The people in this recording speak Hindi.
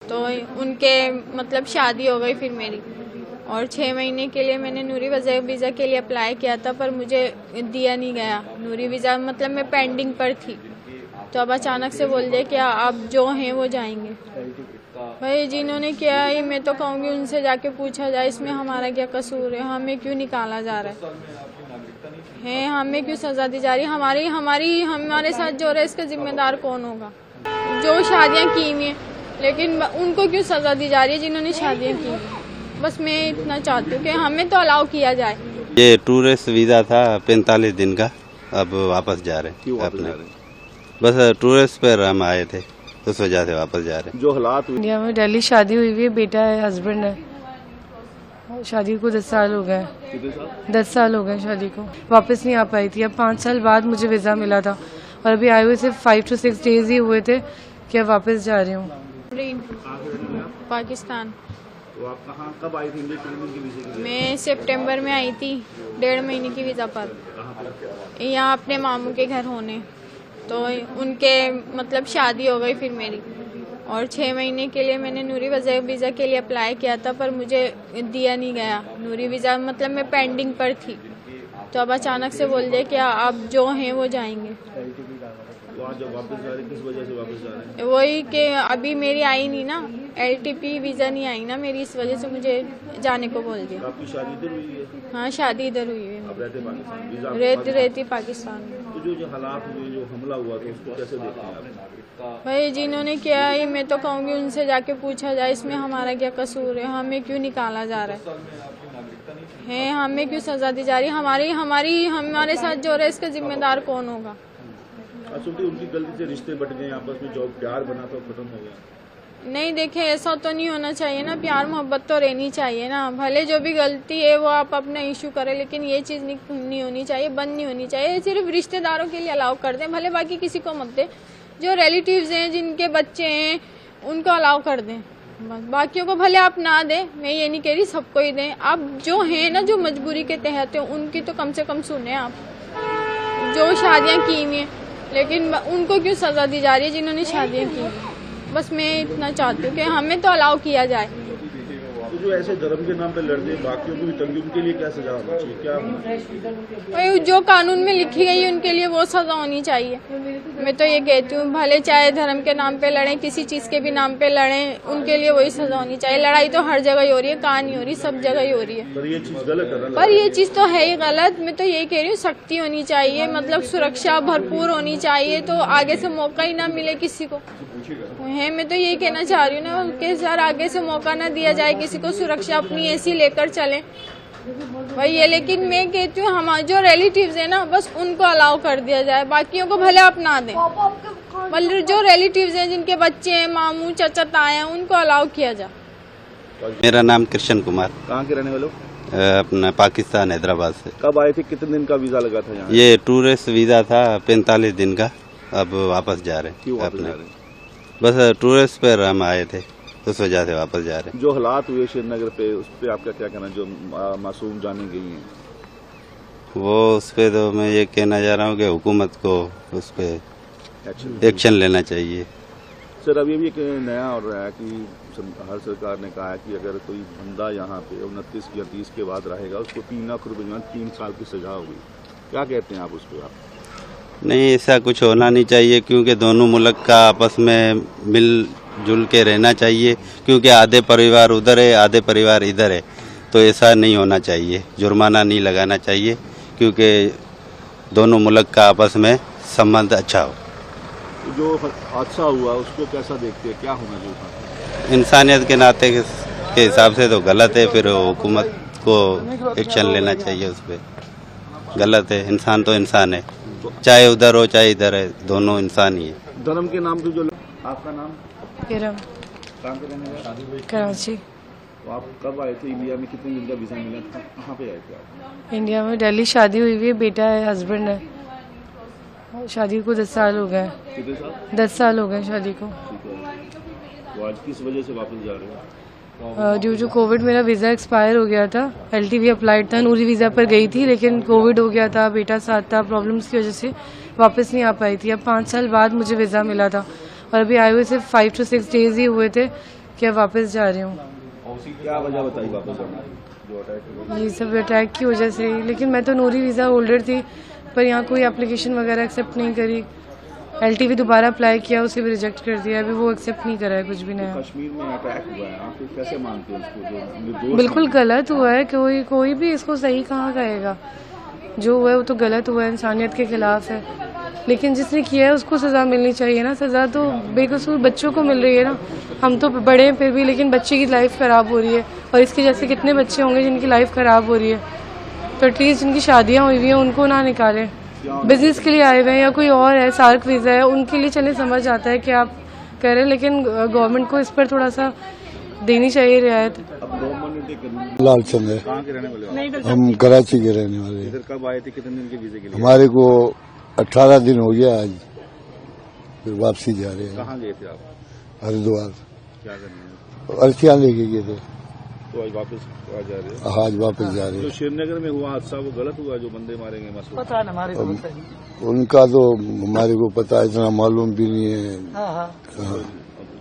तो उनके मतलब शादी हो गई फिर मेरी, और 6 महीने के लिए मैंने नूरी वीज़ा के लिए अप्लाई किया था, पर मुझे दिया नहीं गया नूरी वीज़ा, मतलब मैं पेंडिंग पर थी। तो अब अचानक से बोल दिया कि आप जो हैं वो जाएंगे। भाई जिन्होंने किया है, मैं तो कहूँगी उनसे जाके पूछा जाए इसमें हमारा क्या कसूर है, हमें क्यों निकाला जा रहा है, हमें क्यों सज़ा दी जा रही है, हमारे साथ जो रहा है इसका जिम्मेदार कौन होगा। जो शादियाँ की हुई हैं लेकिन उनको क्यों सज़ा दी जा रही है जिन्होंने शादियाँ की। बस मैं इतना चाहती हूँ कि हमें तो अलाउ किया जाए। ये टूरिस्ट वीज़ा था 45 दिन का, अब वापस जा रहे हैं अपने। बस टूरिस्ट पर हम आए थे, उस वजह से वापस जा रहे हैं। जो हालात इंडिया में दिल्ली शादी हुई है, बेटा है, हस्बैंड है, शादी को 10 साल हो गए। 10 साल हो गए शादी को, वापस नहीं आ पाई थी। अब 5 साल बाद मुझे वीज़ा मिला था और अभी आए हुए सिर्फ 5 to 6 डेज ही हुए थे कि अब वापस जा रही हूँ। पाकिस्तान। तो आप कहाँ कब आई थी? मैं सितंबर में आई थी, 1.5 महीने की वीज़ा पर, यहाँ अपने मामू के घर होने। तो उनके मतलब शादी हो गई फिर मेरी, और 6 महीने के लिए मैंने नूरी वीज़ा के लिए अप्लाई किया था, पर मुझे दिया नहीं गया नूरी वीज़ा, मतलब मैं पेंडिंग पर थी। तो अब अचानक से बोल दिया कि आप जो हैं वो जाएंगे। तो आज जब वापस जा रहे किस वजह से वापस जा रहे हैं? वही कि अभी मेरी आई नहीं ना, LTP वीज़ा नहीं आई ना मेरी, इस वजह से मुझे जाने को बोल दिया। आपकी शादी इधर हुई है? हाँ शादी इधर हुई है, आप रहते पाकिस्तान? वीज़ा रहती पाकिस्तान में। तो जो हालात हुए, जो हमला हुआ था, उसको कैसे देखते हैं आप? भाई जिन्होंने किया है, मैं तो कहूँगी उनसे जाके पूछा जाए इसमें हमारा क्या कसूर है, हमें क्यों निकाला जा रहा है, हमें क्यों सज़ा दी जा रही है, हमारे साथ जो रहा है इसका जिम्मेदार कौन होगा। उनकी गलती से रिश्ते बट गए आपस में, जो प्यार बना था खत्म हो गया। नहीं देखे, ऐसा तो नहीं होना चाहिए ना, प्यार मोहब्बत तो रहनी चाहिए ना। भले जो भी गलती है वो आप अपना इशू करें, लेकिन ये चीज़ नहीं होनी चाहिए, बंद नहीं होनी चाहिए। सिर्फ रिश्तेदारों के लिए अलाउ कर दें, भले बाकी किसी को मत दें। जो रिलेटिव्स हैं, जिनके बच्चे हैं, उनको अलाउ कर दें बस, बाकियों को भले आप ना दें। मैं ये नहीं कह रही सबको ही दें, आप जो हैं ना, जो मजबूरी के तहत हैं, उनकी तो कम से कम सुने आप। जो शादियाँ की हुई हैं लेकिन उनको क्यों सज़ा दी जा रही है जिन्होंने शादियाँ की। बस मैं इतना चाहती हूँ कि हमें तो अलाउ किया जाए। तो जो ऐसे धर्म के नाम पे लड़ते हैं, बाकियों को भी तंगी, उनके लिए क्या सजा होनी चाहिए? क्या जो कानून में लिखी गई है उनके लिए वो सज़ा होनी चाहिए। मैं तो ये कहती हूँ, भले चाहे धर्म के नाम पे लड़ें, किसी चीज़ के भी नाम पे लड़ें, उनके लिए वही सज़ा होनी चाहिए। लड़ाई तो हर जगह ही हो रही है, कहाँ नहीं हो रही, सब जगह ही हो रही है। पर ये चीज़ गलत है ना? पर ये चीज़ तो है ही गलत। मैं तो यही कह रही हूँ, सख्ती होनी चाहिए, मतलब सुरक्षा भरपूर होनी चाहिए, तो आगे से मौका ही ना मिले किसी को है। मैं तो यही कहना चाह रही हूँ ना कि सर आगे से मौका ना दिया जाए किसी को, सुरक्षा अपनी ऐसी लेकर चले भाई ये। लेकिन मैं कहती हूँ हमारे जो रिलेटिव्स है ना, बस उनको अलाउ कर दिया जाए, बाकियों को भले आप ना दें। मतलब जो रिलेटिव्स हैं, जिनके बच्चे हैं, मामू चाचा ताए हैं, उनको अलाउ किया जाए। मेरा नाम कृष्ण कुमार। कहाँ के रहने वाले हो? अपना पाकिस्तान, हैदराबाद से। कब आए थे? कितने दिन का वीज़ा लगा था यहाँ? ये टूरिस्ट वीज़ा था 45 दिन का, अब वापस जा रहे क्यों हैं वापस अपने। जा रहे हैं? बस टूरिस्ट पर हम आए थे, उस वजह से वापस जा रहे हैं। जो हालात हुए श्रीनगर पे, उस पर आपका क्या कहना? जो मासूम जाने गई हैं, वो उस पर तो मैं ये कहना चाह रहा हूँ कि हुकूमत को उस पर एक्शन लेना चाहिए। सर अभी भी एक नया हो रहा है कि हर सरकार ने कहा है कि अगर कोई बंदा यहाँ पे 29 या 30 के बाद रहेगा, उसको 3 लाख रुपये 3 साल की सजा होगी। क्या कहते हैं आप उस पर? आप नहीं, ऐसा कुछ होना नहीं चाहिए, क्योंकि दोनों मुल्क का आपस में मिलजुल के रहना चाहिए, क्योंकि आधे परिवार उधर है, आधे परिवार इधर है। तो ऐसा नहीं होना चाहिए, जुर्माना नहीं लगाना चाहिए, क्योंकि दोनों मुल्क का आपस में संबंध अच्छा हो। जो हादसा हुआ उसको कैसा देखते हैं? क्या होना चाहिए? इंसानियत के नाते के हिसाब से तो गलत है, फिर हुकूमत को एक्शन लेना चाहिए उस पर। गलत है, इंसान तो इंसान है, चाहे उधर हो चाहे इधर है, दोनों इंसान ही है। धर्म के नाम पे जो आपका नाम? किरम, कहाँ के रहने वाले? कराची। तो आप कब आए थे? इंडिया में कितने दिन का वीज़ा मिला था? कहाँ पे आए थे आप? इंडिया में दिल्ली शादी हुई है, बेटा है, हस्बैंड है, शादी को 10 साल हो गए। कितने साल? 10 साल हो गए शादी को। ठीक है। तो आज किस वजह से वापस जा रहे हो? ड्यू टू कोविड मेरा वीज़ा एक्सपायर हो गया था। LTV अप्लाइड था, नूरी वीज़ा पर गई थी, लेकिन कोविड हो गया था, बेटा साथ था, प्रॉब्लम्स की वजह से वापस नहीं आ पाई थी। अब 5 साल बाद मुझे वीज़ा मिला था और अभी आए हुए सिर्फ 5 to 6 डेज ही हुए थे कि अब वापस जा रही हूँ। क्या वजह बताई वापस जाने की? जो अटैक हुआ? ये सब अटैक की वजह से ही। लेकिन मैं तो नूरी वीज़ा होल्डर थी, पर यहाँ कोई एप्लीकेशन वगैरह एक्सेप्ट नहीं करी। LTV दोबारा अप्लाई किया, उसे भी रिजेक्ट कर दिया। अभी वो एक्सेप्ट नहीं करा है कुछ भी नया। कश्मीर में अटैक हुआ है, आप कैसे मानते हैं उसको? जो निर्दोष बिल्कुल गलत हुआ है। कोई भी इसको सही कहाँ कहेगा। जो हुआ है वो तो गलत हुआ है, इंसानियत के खिलाफ है। लेकिन जिसने किया है उसको सजा मिलनी चाहिए ना। सजा तो बेकसूर बच्चों को मिल रही है ना। हम तो बड़े हैं फिर भी, लेकिन बच्चे की लाइफ खराब हो रही है। और इसके जैसे कितने बच्चे होंगे जिनकी लाइफ खराब हो रही है। तो एटलीस्ट जिनकी शादियां हुई हुई हैं उनको ना निकालें। बिजनेस के लिए आए हुए हैं या कोई और है, सार्क वीज़ा है, उनके लिए चले समझ आता है कि आप कह रहे हैं, लेकिन गवर्नमेंट को इस पर थोड़ा सा देनी चाहिए रियायत। लाल चंद है। कहाँ के रहने वाले? हम कराची के रहने वाले। इधर कब आए थे? कितने दिन के वीजे के लिए? हमारे को 18 दिन हो गया आज, फिर वापसी जा रहे हैं। कहाँ गए थे आप? हरिद्वार। क्या करने? अर्थियाँ लेके गए थे, तो आज वापस आ जा रहे हैं? आज वापस जा रहे जो हैं। श्रीनगर में हुआ हादसा वो गलत हुआ, जो बंदे मारेंगे मसूद? उनका तो हमारे को पता इतना मालूम भी नहीं है।